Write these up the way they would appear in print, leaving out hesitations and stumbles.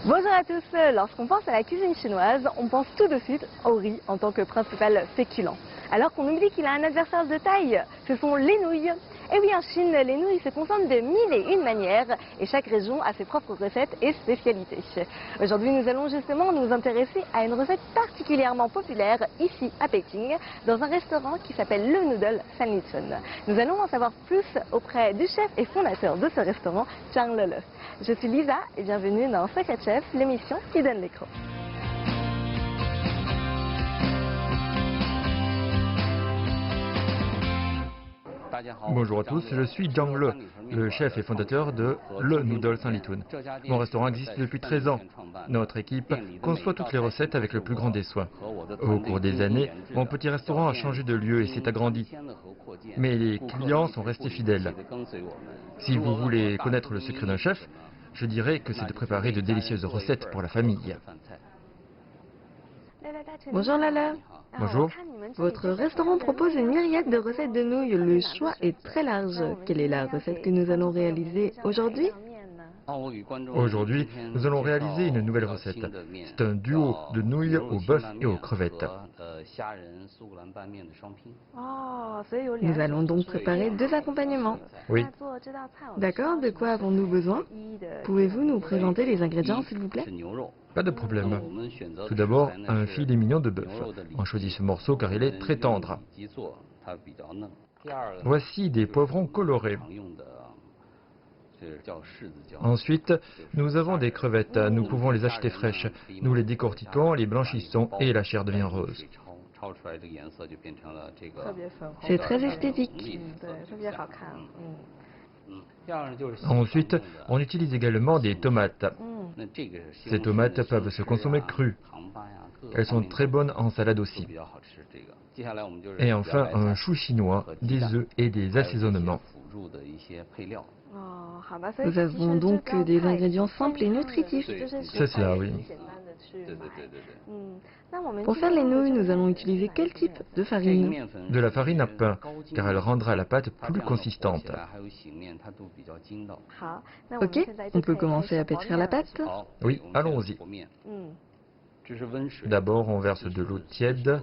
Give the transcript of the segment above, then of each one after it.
Bonjour à tous, lorsqu'on pense à la cuisine chinoise, on pense tout de suite au riz en tant que principal féculent. Alors qu'on oublie qu'il a un adversaire de taille, ce sont les nouilles. Et oui, en Chine, les nouilles se consomment de mille et une manières et chaque région a ses propres recettes et spécialités. Aujourd'hui, nous allons justement nous intéresser à une recette particulièrement populaire ici à Pékin, dans un restaurant qui s'appelle le Noodle Sanlitun. Nous allons en savoir plus auprès du chef et fondateur de ce restaurant, Zhang Lele. Je suis Lisa et bienvenue dans Secret Chef, l'émission qui donne l'écran. Bonjour à tous, je suis Zhang Le, le chef et fondateur de Le Noodle Sanlitun. Mon restaurant existe depuis 13 ans. Notre équipe conçoit toutes les recettes avec le plus grand des soins. Au cours des années, mon petit restaurant a changé de lieu et s'est agrandi. Mais les clients sont restés fidèles. Si vous voulez connaître le secret d'un chef, je dirais que c'est de préparer de délicieuses recettes pour la famille. Bonjour Lala. Bonjour. Votre restaurant propose une myriade de recettes de nouilles. Le choix est très large. Quelle est la recette que nous allons réaliser aujourd'hui? Aujourd'hui, nous allons réaliser une nouvelle recette. C'est un duo de nouilles au bœuf et aux crevettes. Nous allons donc préparer deux accompagnements. Oui. D'accord, de quoi avons-nous besoin? Pouvez-vous nous présenter les ingrédients, s'il vous plaît? Pas de problème. Tout d'abord, un filet mignon de bœuf. On choisit ce morceau car il est très tendre. Voici des poivrons colorés. Ensuite, nous avons des crevettes. Nous pouvons les acheter fraîches. Nous les décortiquons, les blanchissons et la chair devient rose. C'est très esthétique. Ensuite, on utilise également des tomates. Ces tomates peuvent se consommer crues. Elles sont très bonnes en salade aussi. Et enfin, un chou chinois, des œufs et des assaisonnements. Nous avons donc des ingrédients simples et nutritifs. C'est cela, oui. Pour faire les nouilles, nous allons utiliser quel type de farine? De la farine à pain, car elle rendra la pâte plus consistante. Ok, on peut commencer à pétrir la pâte? Oui, allons-y. D'abord, on verse de l'eau tiède,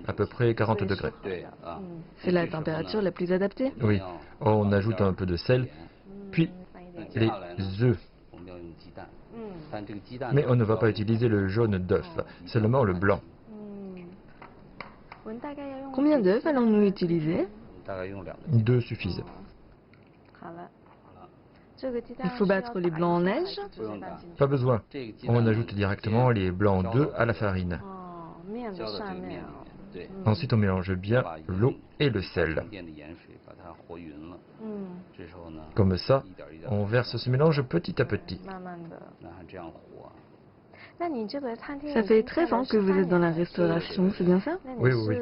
à peu près 40 degrés. C'est la température la plus adaptée? Oui, on ajoute un peu de sel, puis les œufs. Mais on ne va pas utiliser le jaune d'œuf, seulement le blanc. Combien d'œufs allons-nous utiliser? 2 suffisent. Il faut battre les blancs en neige? Pas besoin. On ajoute directement les blancs d'œufs à la farine. Ensuite, on mélange bien l'eau et le sel. Comme ça, on verse ce mélange petit à petit. Ça fait 13 ans que vous êtes dans la restauration, c'est bien ça? Oui, oui, oui.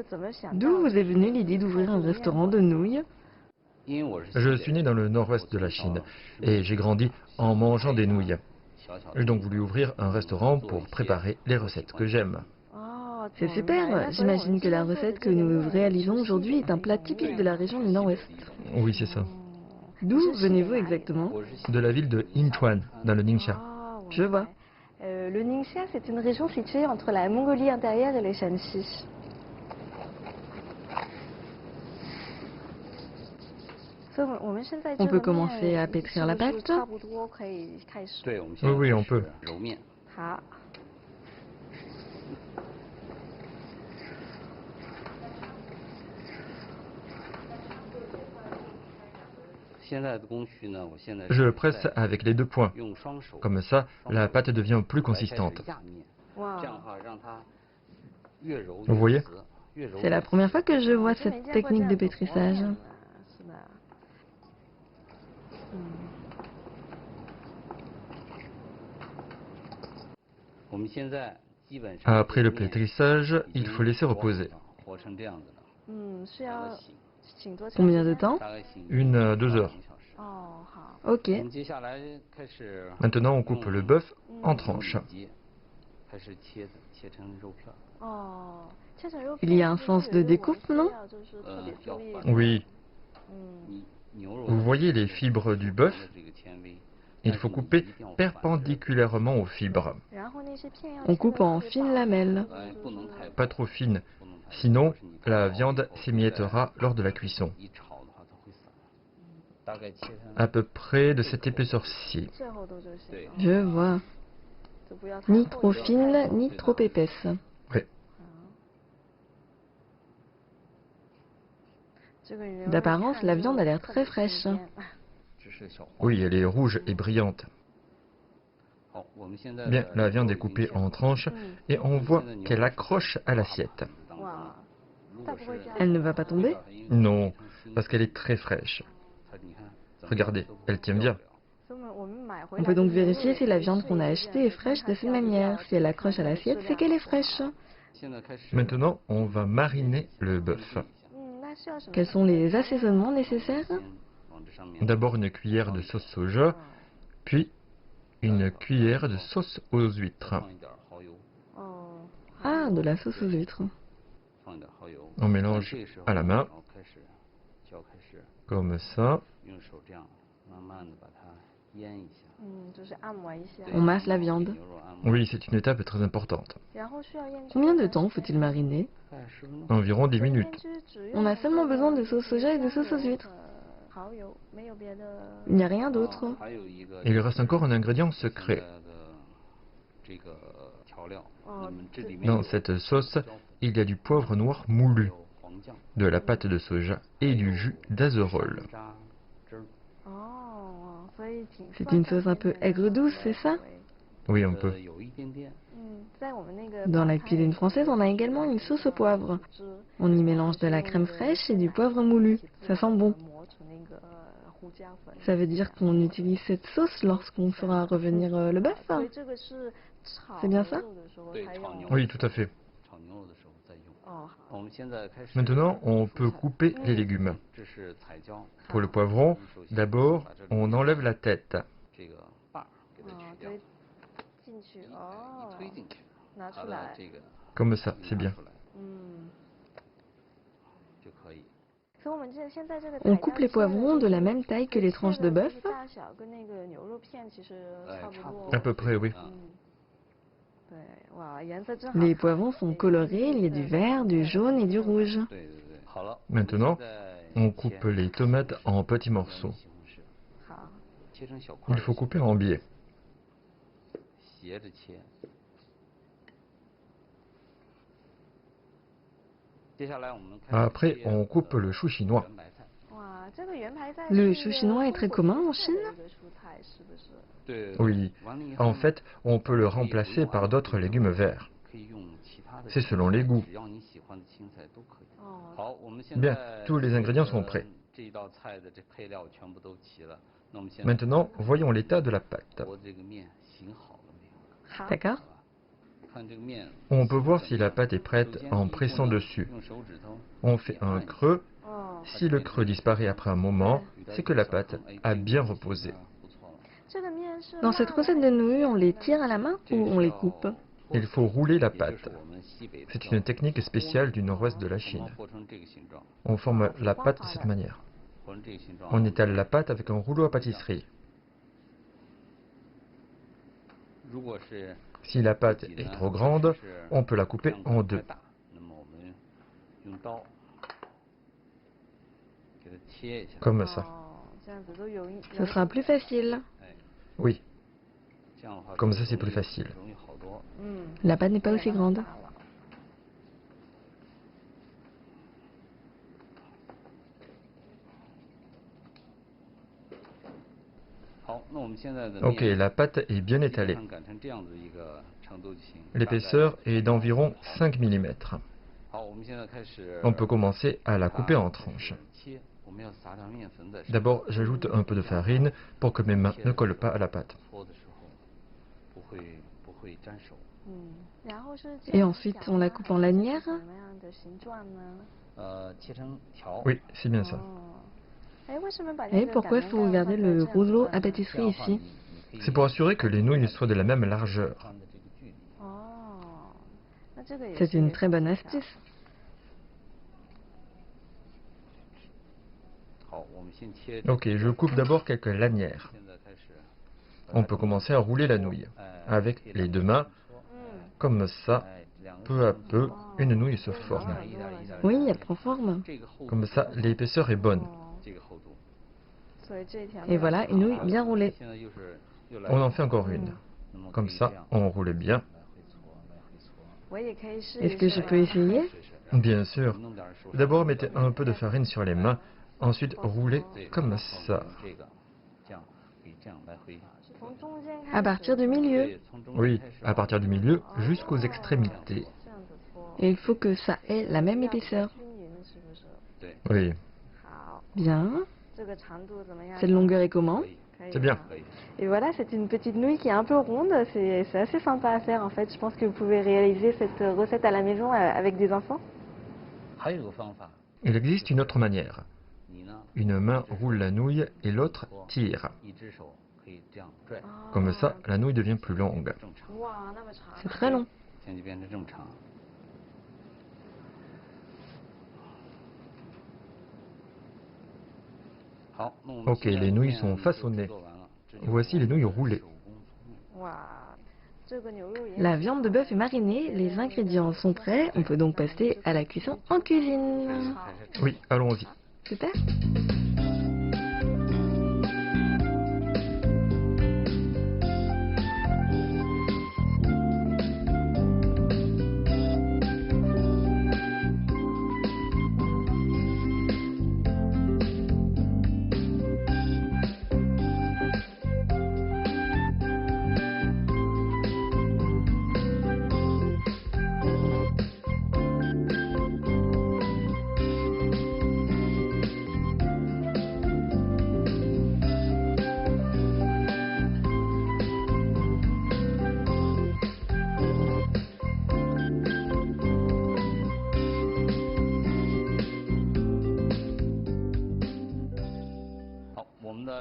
D'où vous est venue l'idée d'ouvrir un restaurant de nouilles? Je suis né dans le nord-ouest de la Chine et j'ai grandi en mangeant des nouilles. J'ai donc voulu ouvrir un restaurant pour préparer les recettes que j'aime. C'est super. J'imagine que la recette que nous réalisons aujourd'hui est un plat typique de la région du Nord-Ouest. Oui, c'est ça. D'où venez-vous exactement? De la ville de Yinchuan, dans le Ningxia. Je vois. Le Ningxia, c'est une région située entre la Mongolie intérieure et le Shanxi. On peut commencer à pétrir la pâte? Oui, oui, on peut. Je presse avec les 2 poings. Comme ça, la pâte devient plus consistante. Vous voyez? C'est la première fois que je vois cette technique de pétrissage. Après le pétrissage, il faut laisser reposer. Combien de temps? 1 à 2 heures. Ok. Maintenant, on coupe le bœuf en tranches. Il y a un sens de découpe, non? Oui. Vous voyez les fibres du bœuf? Il faut couper perpendiculairement aux fibres, On coupe en fines lamelles. pas trop fines, sinon la viande s'émiettera lors de la cuisson. À peu près de cette épaisseur-ci. Je vois. Ni trop fine, ni trop épaisse. Oui. D'apparence, la viande a l'air très fraîche. Oui, elle est rouge et brillante. Bien, la viande est coupée en tranches et on voit qu'elle accroche à l'assiette. Elle ne va pas tomber? Non, parce qu'elle est très fraîche. Regardez, elle tient bien. On peut donc vérifier si la viande qu'on a achetée est fraîche de cette manière. Si elle accroche à l'assiette, c'est qu'elle est fraîche. Maintenant, on va mariner le bœuf. Quels sont les assaisonnements nécessaires? D'abord une cuillère de sauce soja, puis une cuillère de sauce aux huîtres. Ah, de la sauce aux huîtres. On mélange à la main, comme ça. On masse la viande. Oui, c'est une étape très importante. Combien de temps faut-il mariner? Environ 10 minutes. On a seulement besoin de sauce soja et de sauce aux huîtres. Il n'y a rien d'autre. Il reste encore un ingrédient secret. Dans cette sauce, il y a du poivre noir moulu, de la pâte de soja et du jus d'azerole. C'est une sauce un peu aigre-douce, c'est ça? Oui, un peu. Dans la cuisine française, on a également une sauce au poivre. On y mélange de la crème fraîche et du poivre moulu. Ça sent bon. Ça veut dire qu'on utilise cette sauce lorsqu'on fera revenir le bœuf? C'est bien ça? Oui, tout à fait. Maintenant, on peut couper les légumes. Pour le poivron, d'abord, on enlève la tête. Comme ça, c'est bien. On coupe les poivrons de la même taille que les tranches de bœuf? À peu près, oui. Les poivrons sont colorés, il y a du vert, du jaune et du rouge. Maintenant, on coupe les tomates en petits morceaux. Il faut couper en biais. Après, on coupe le chou chinois. Le chou chinois est très commun en Chine? Oui, en fait, on peut le remplacer par d'autres légumes verts. C'est selon les goûts. Bien, tous les ingrédients sont prêts. Maintenant, voyons l'état de la pâte. D'accord. On peut voir si la pâte est prête en pressant dessus. On fait un creux. Si le creux disparaît après un moment, c'est que la pâte a bien reposé. Dans cette recette de nouilles, on les tire à la main ou on les coupe? Il faut rouler la pâte. C'est une technique spéciale du nord-ouest de la Chine. On forme la pâte de cette manière. On étale la pâte avec un rouleau à pâtisserie. Si la pâte est trop grande, on peut la couper en deux. Comme ça. Ce sera plus facile. Oui. Comme ça, c'est plus facile. La pâte n'est pas aussi grande. Ok, la pâte est bien étalée. L'épaisseur est d'environ 5 mm. On peut commencer à la couper en tranches. D'abord, j'ajoute un peu de farine pour que mes mains ne collent pas à la pâte. Et ensuite, on la coupe en lanières? Oui, c'est bien ça. Et pourquoi il faut garder le rouleau à pâtisserie ici? C'est pour assurer que les nouilles soient de la même largeur. C'est une très bonne astuce. Ok, je coupe d'abord quelques lanières. On peut commencer à rouler la nouille. Avec les deux mains, comme ça, peu à peu, une nouille se forme. Oui, elle prend forme. Comme ça, l'épaisseur est bonne. Et voilà, une nouille bien roulée. On en fait encore une. Comme ça, on roule bien. Est-ce que je peux essayer? Bien sûr. D'abord, mettez un peu de farine sur les mains. Ensuite, roulez comme ça. À partir du milieu. Oui, à partir du milieu jusqu'aux extrémités. Et il faut que ça ait la même épaisseur. Oui, Bien. Cette longueur est comment? c'est bien. Et voilà, c'est une petite nouille qui est un peu ronde. C'est assez sympa à faire en fait. Je pense que vous pouvez réaliser cette recette à la maison avec des enfants. Il existe une autre manière. Une main roule la nouille et l'autre tire. Comme ça, la nouille devient plus longue. C'est très long. Ok, les nouilles sont façonnées. Voici les nouilles roulées. La viande de bœuf est marinée, les ingrédients sont prêts, on peut donc passer à la cuisson en cuisine. Oui, allons-y. Super.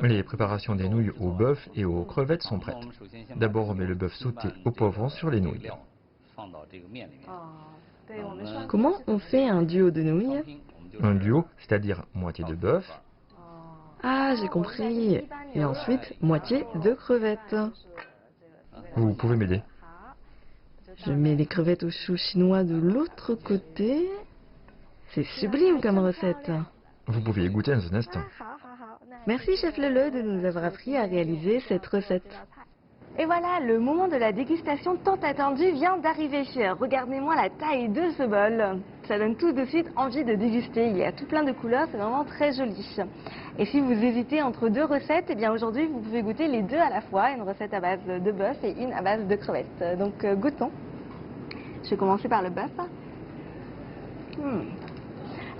Les préparations des nouilles au bœuf et aux crevettes sont prêtes. D'abord, on met le bœuf sauté au poivron sur les nouilles. Comment on fait un duo de nouilles? Un duo, c'est-à-dire moitié de bœuf, Ah, j'ai compris. Et ensuite, moitié de crevettes. vous pouvez m'aider. Je mets les crevettes au chou chinois de l'autre côté. C'est sublime comme recette. Vous pouvez y goûter dans un instant. Merci chef Lele de nous avoir appris à réaliser cette recette. Et voilà, le moment de la dégustation tant attendu vient d'arriver. Regardez-moi la taille de ce bol. Ça donne tout de suite envie de déguster. Il y a tout plein de couleurs, c'est vraiment très joli. Et si vous hésitez entre deux recettes, eh bien aujourd'hui vous pouvez goûter les deux à la fois. Une recette à base de bœuf et une à base de crevettes. Donc goûtons. Je vais commencer par le bœuf.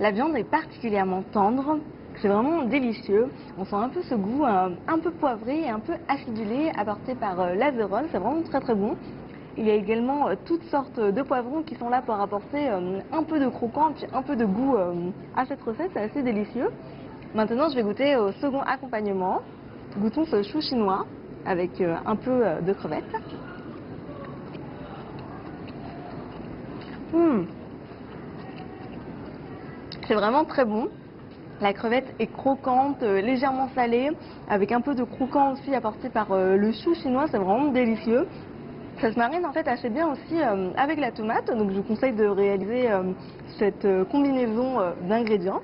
La viande est particulièrement tendre. C'est vraiment délicieux. On sent un peu ce goût un peu poivré et un peu acidulé apporté par l'azerole. C'est vraiment très très bon. Il y a également toutes sortes de poivrons qui sont là pour apporter un peu de croquant et puis un peu de goût à cette recette. C'est assez délicieux. Maintenant, je vais goûter au second accompagnement. Goûtons ce chou chinois avec un peu de crevettes. C'est vraiment très bon. La crevette est croquante, légèrement salée, avec un peu de croquant aussi apporté par le chou chinois, c'est vraiment délicieux. Ça se marine en fait assez bien aussi avec la tomate, donc je vous conseille de réaliser cette combinaison d'ingrédients.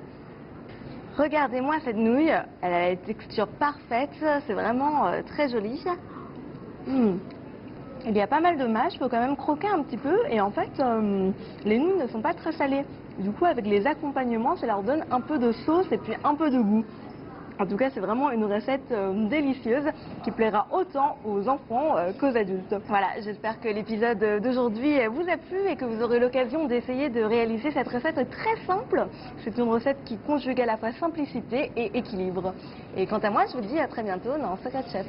Regardez-moi cette nouille, elle a la texture parfaite, c'est vraiment très joli. Il y a pas mal de mâche, il faut quand même croquer un petit peu et en fait les nouilles ne sont pas très salées. Du coup avec les accompagnements ça leur donne un peu de sauce et puis un peu de goût. En tout cas c'est vraiment une recette délicieuse qui plaira autant aux enfants qu'aux adultes. Voilà, j'espère que l'épisode d'aujourd'hui vous a plu et que vous aurez l'occasion d'essayer de réaliser cette recette très simple. C'est une recette qui conjugue à la fois simplicité et équilibre. Et quant à moi je vous dis à très bientôt dans Secret Chef.